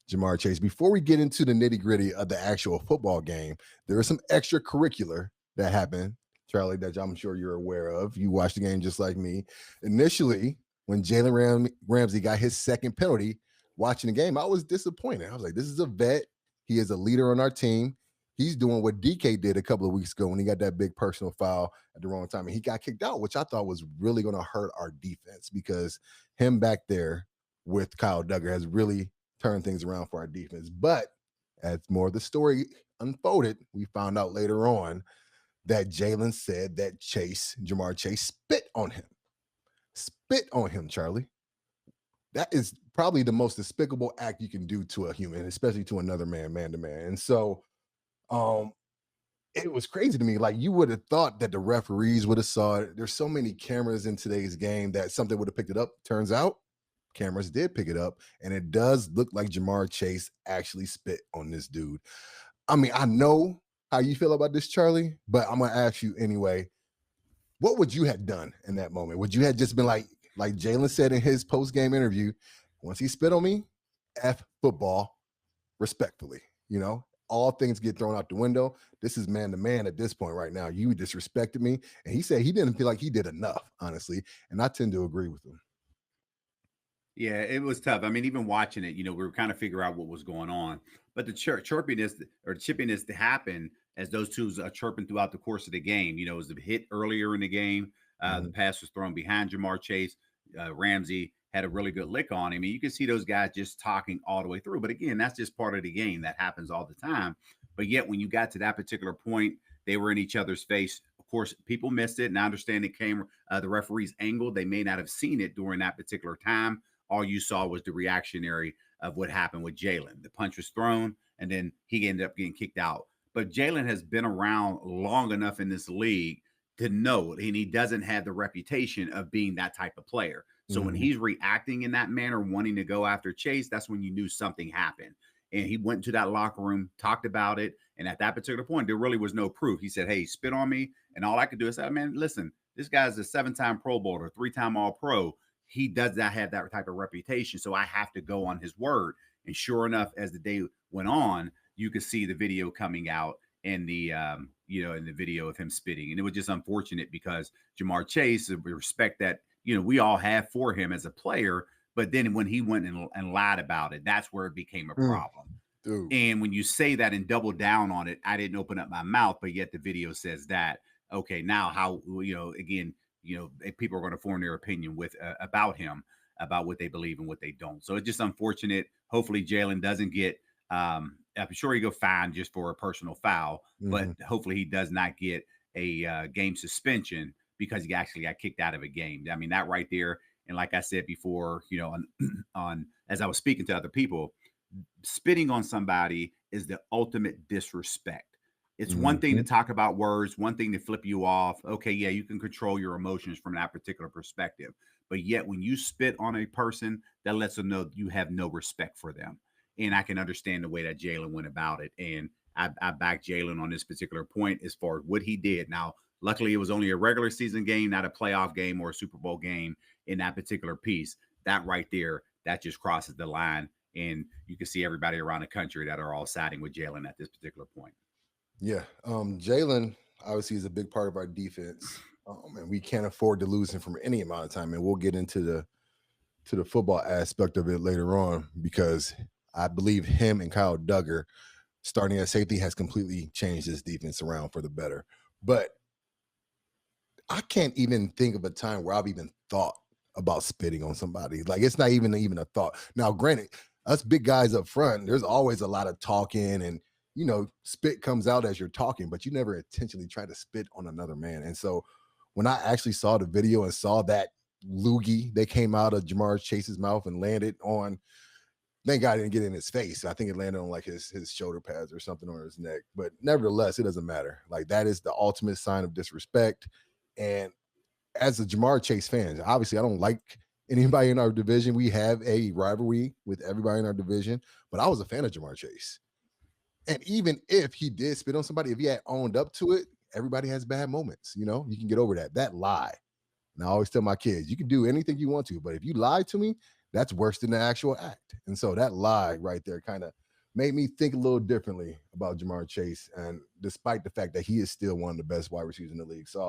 Jamar Chase. Before we get into the nitty-gritty of the actual football game, there is some extracurricular that happened, Charlie, that I'm sure you're aware of. You watched the game just like me. Initially, when Jalen Ramsey got his second penalty, watching the game, I was disappointed. I was like, this is a vet. He is a leader on our team. He's doing what DK did a couple of weeks ago when he got that big personal foul at the wrong time. And he got kicked out, which I thought was really going to hurt our defense because him back there with Kyle Duggar has really turned things around for our defense. But as more of the story unfolded, we found out later on that Jalen said that Jamar Chase, spit on him. Spit on him, Charlie. That is probably the most despicable act you can do to a human, especially to another man to man. And so it was crazy to me. Like, you would have thought that the referees would have saw it. There's so many cameras in today's game that something would have picked it up. Turns out cameras did pick it up, and it does look like Jamar Chase actually spit on this dude. I mean, I know how you feel about this, Charlie, but I'm going to ask you anyway. What would you have done in that moment? Would you have just been like Jalen said in his post-game interview, once he spit on me, F football, respectfully, all things get thrown out the window. This is man-to-man at this point right now. You disrespected me. And he said he didn't feel like he did enough, honestly. And I tend to agree with him. Yeah, it was tough. I mean, even watching it, we were kind of figure out what was going on. But the chirpiness or chippiness to happen as those two are chirping throughout the course of the game. It was a hit earlier in the game. The pass was thrown behind Jamar Chase. Ramsey had a really good lick on him. I mean, you can see those guys just talking all the way through. But again, that's just part of the game. That happens all the time. But yet, when you got to that particular point, they were in each other's face. Of course, people missed it. And I understand it came the referee's angle. They may not have seen it during that particular time. All you saw was the reactionary of what happened with Jalen. The punch was thrown, and then he ended up getting kicked out. But Jalen has been around long enough in this league to know, and he doesn't have the reputation of being that type of player. So when he's reacting in that manner, wanting to go after Chase, that's when you knew something happened. And he went to that locker room, talked about it, and at that particular point, there really was no proof. He said, hey, spit on me, and all I could do is say, man, listen, this guy's a 7-time Pro Bowler, 3-time All-Pro. He does not have that type of reputation, so I have to go on his word. And sure enough, as the day went on, you could see the video coming out and the in the video of him spitting. And it was just unfortunate because Jamar Chase, the respect that we all have for him as a player, but then when he went and lied about it, that's where it became a problem. Dude. And when you say that and double down on it, I didn't open up my mouth, but yet the video says that. Okay, now how again. If people are going to form their opinion about him, about what they believe and what they don't. So it's just unfortunate. Hopefully Jalen doesn't get, I'm sure he go fined just for a personal foul, but hopefully he does not get a game suspension because he actually got kicked out of a game. I mean, that right there. And like I said before, on as I was speaking to other people, spitting on somebody is the ultimate disrespect. It's one thing to talk about words, one thing to flip you off. Okay, yeah, you can control your emotions from that particular perspective. But yet when you spit on a person, that lets them know you have no respect for them. And I can understand the way that Jalen went about it. And I back Jalen on this particular point as far as what he did. Now, luckily, it was only a regular season game, not a playoff game or a Super Bowl game in that particular piece. That right there, that just crosses the line. And you can see everybody around the country that are all siding with Jalen at this particular point. Yeah. Jalen obviously is a big part of our defense. And we can't afford to lose him from any amount of time. And we'll get into the football aspect of it later on, because I believe him and Kyle Duggar starting at safety has completely changed this defense around for the better. But I can't even think of a time where I've even thought about spitting on somebody. Like, it's not even a thought. Now, granted, us big guys up front, there's always a lot of talking and spit comes out as you're talking, but you never intentionally try to spit on another man. And so when I actually saw the video and saw that loogie that came out of Jamar Chase's mouth and landed on, thank God it didn't get in his face. I think it landed on like his shoulder pads or something on his neck. But nevertheless, it doesn't matter. Like, that is the ultimate sign of disrespect. And as a Jamar Chase fan, obviously I don't like anybody in our division. We have a rivalry with everybody in our division, but I was a fan of Jamar Chase. And even if he did spit on somebody, if he had owned up to it, everybody has bad moments. You can get over that lie. And I always tell my kids, you can do anything you want to, but if you lie to me, that's worse than the actual act. And so that lie right there kind of made me think a little differently about Jamar Chase. And despite the fact that he is still one of the best wide receivers in the league. So